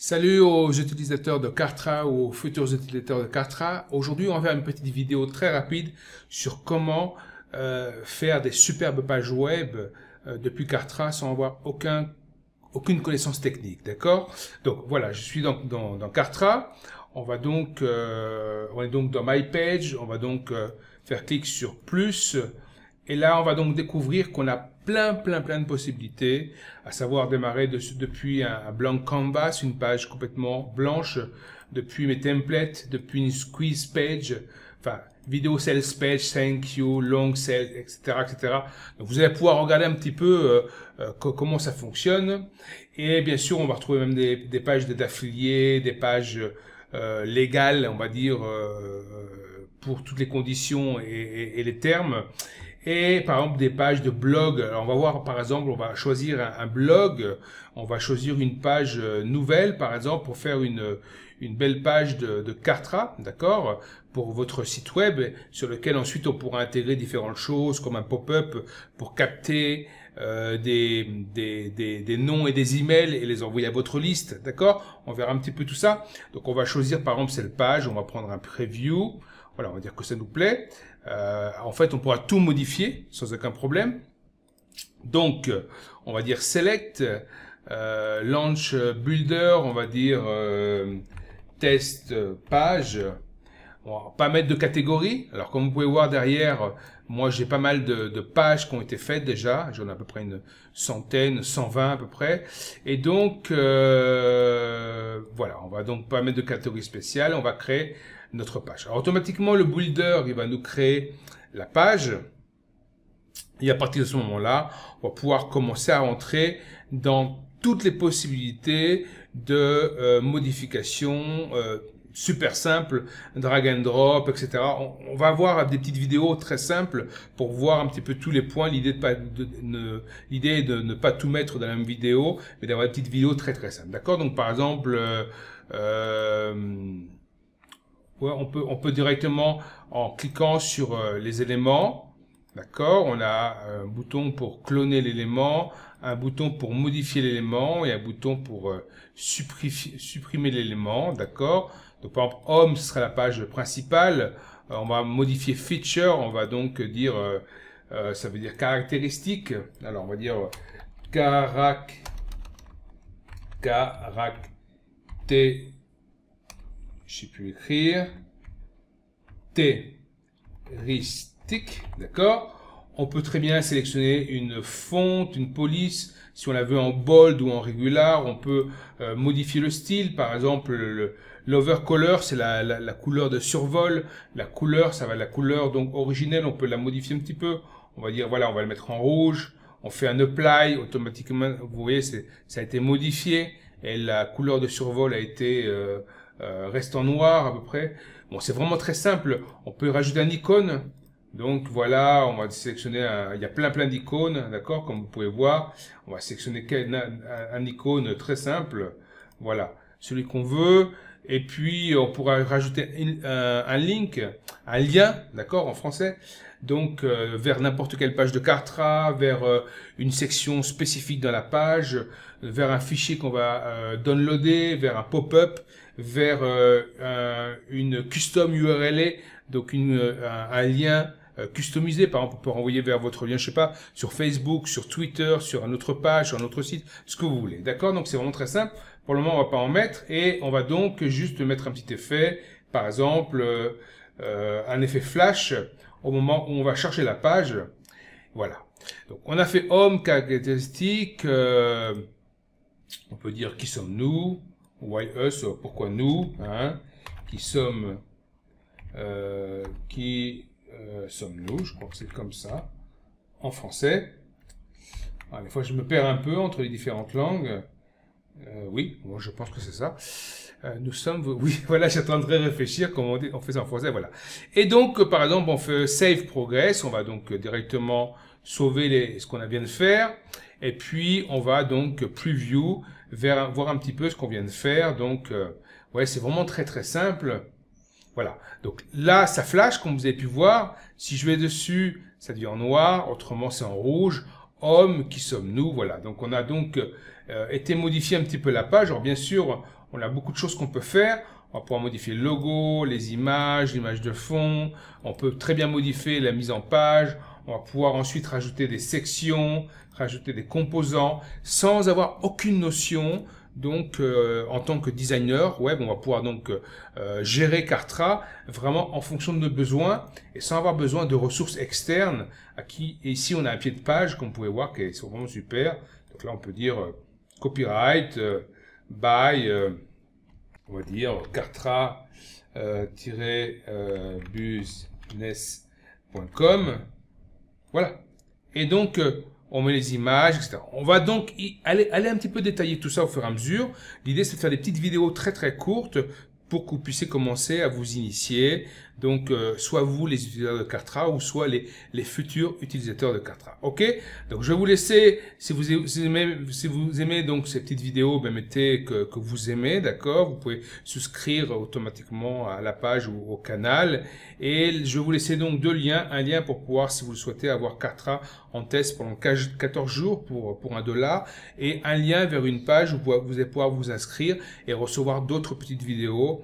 Salut aux utilisateurs de Kartra ou aux futurs utilisateurs de Kartra. Aujourd'hui, on va faire une petite vidéo très rapide sur comment faire des superbes pages web depuis Kartra sans avoir aucune connaissance technique, d'accord? Donc voilà, je suis dans Kartra. On est donc dans My Page. On va donc faire clic sur plus. Et là, on va donc découvrir qu'on a plein de possibilités, à savoir démarrer depuis un blank canvas, une page complètement blanche, depuis mes templates, depuis une squeeze page, enfin, vidéo sales page, thank you, long sales, etc. Donc, vous allez pouvoir regarder un petit peu comment ça fonctionne. Et bien sûr, on va retrouver même des pages d'affiliés, des pages légales, on va dire, pour toutes les conditions et les termes. Et par exemple des pages de blog. Alors on va voir par exemple, on va choisir un blog, on va choisir une page nouvelle par exemple pour faire une belle page de Kartra, d'accord, pour votre site web sur lequel ensuite on pourra intégrer différentes choses comme un pop-up pour capter des noms et des emails et les envoyer à votre liste, d'accord. On verra un petit peu tout ça. Donc on va choisir par exemple cette page, on va prendre un preview. Voilà, on va dire que ça nous plaît. En fait, on pourra tout modifier sans aucun problème. Donc, on va dire select, launch builder, on va dire test page. On va pas mettre de catégorie. Alors, comme vous pouvez voir derrière, moi j'ai pas mal de pages qui ont été faites déjà. J'en ai à peu près une centaine, 120 à peu près. Et donc, voilà, on va donc pas mettre de catégorie spéciale. On va créer notre page. Alors, automatiquement, le builder, il va nous créer la page. Et à partir de ce moment-là, on va pouvoir commencer à rentrer dans toutes les possibilités de modification super simple, drag and drop, etc. On va avoir des petites vidéos très simples pour voir un petit peu tous les points. L'idée est de ne pas tout mettre dans la même vidéo, mais d'avoir des petites vidéos très simples. D'accord? Donc, par exemple, ouais, on peut directement, en cliquant sur les éléments, d'accord, on a un bouton pour cloner l'élément, un bouton pour modifier l'élément et un bouton pour supprimer l'élément, d'accord. Donc par exemple, home, ce sera la page principale. On va modifier feature, on va donc dire, ça veut dire caractéristique. Alors on va dire je sais plus écrire, heuristique, d'accord. On peut très bien sélectionner une fonte, une police, si on la veut en bold ou en régular. On peut modifier le style, par exemple l'overcolor, c'est la couleur de survol. La couleur, ça va être la couleur donc originelle, on peut la modifier un petit peu. On va dire, voilà, on va le mettre en rouge. On fait un apply, automatiquement, vous voyez, ça a été modifié. Et la couleur de survol a été reste en noir à peu près. Bon, c'est vraiment très simple. On peut rajouter un icône. Donc voilà, on va sélectionner il y a plein d'icônes, d'accord, comme vous pouvez voir. On va sélectionner un icône très simple. Voilà, celui qu'on veut. Et puis on pourra rajouter un link, un lien, d'accord, en français. Donc vers n'importe quelle page de Kartra, vers une section spécifique dans la page, vers un fichier qu'on va downloader, vers un pop-up, vers une custom URL, donc un lien customisé. Par exemple, on peut renvoyer vers votre lien, je sais pas, sur Facebook, sur Twitter, sur une autre page, sur un autre site, ce que vous voulez. D'accord? Donc c'est vraiment très simple. Pour le moment, on va pas en mettre et on va donc juste mettre un petit effet, par exemple un effet flash au moment où on va chercher la page. Voilà. Donc on a fait home, caractéristique, on peut dire qui sommes-nous, why us, pourquoi nous, hein, qui sommes sommes-nous, je crois que c'est comme ça, en français. Alors, des fois, je me perds un peu entre les différentes langues. Oui, moi, je pense que c'est ça. Nous sommes, oui, voilà, j'attendrai réfléchir comment on fait ça en français, voilà. Et donc, par exemple, on fait Save Progress, on va donc directement sauver ce qu'on vient de faire, et puis on va donc Preview, voir un petit peu ce qu'on vient de faire. Donc, ouais, c'est vraiment très simple. Voilà, donc là, ça flash, comme vous avez pu voir. Si je vais dessus, ça devient en noir, autrement c'est en rouge. Homme, qui sommes-nous? Voilà, donc on a donc été modifié un petit peu la page. Alors bien sûr, on a beaucoup de choses qu'on peut faire. On va pouvoir modifier le logo, les images, l'image de fond. On peut très bien modifier la mise en page. On va pouvoir ensuite rajouter des sections, rajouter des composants sans avoir aucune notion. Donc, en tant que designer web, on va pouvoir donc gérer Kartra vraiment en fonction de nos besoins et sans avoir besoin de ressources externes. Et ici, on a un pied de page, comme vous pouvez voir, qui est vraiment super. Donc là, on peut dire copyright by, on va dire Kartra-business.com. Voilà. Et donc, on met les images, etc. On va donc aller un petit peu détailler tout ça au fur et à mesure. L'idée, c'est de faire des petites vidéos très très courtes pour que vous puissiez commencer à vous initier. Donc, soit vous, les utilisateurs de Kartra, ou soit les futurs utilisateurs de Kartra. OK? Donc, je vais vous laisser, si vous aimez donc ces petites vidéos, ben, mettez que vous aimez, d'accord? Vous pouvez souscrire automatiquement à la page ou au canal. Et je vais vous laisser donc deux liens. Un lien pour pouvoir, si vous le souhaitez, avoir Kartra en test pendant 14 jours pour $1. Et un lien vers une page où vous allez pouvoir vous inscrire et recevoir d'autres petites vidéos,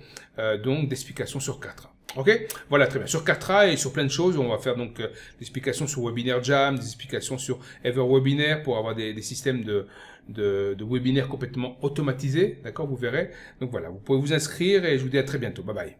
donc d'explications sur Kartra. Ok, voilà, très bien. Sur Kartra et sur plein de choses, on va faire donc des explications sur Webinaire Jam, des explications sur EverWebinaire pour avoir des systèmes de webinaires complètement automatisés. D'accord, vous verrez. Donc voilà, vous pouvez vous inscrire et je vous dis à très bientôt. Bye bye.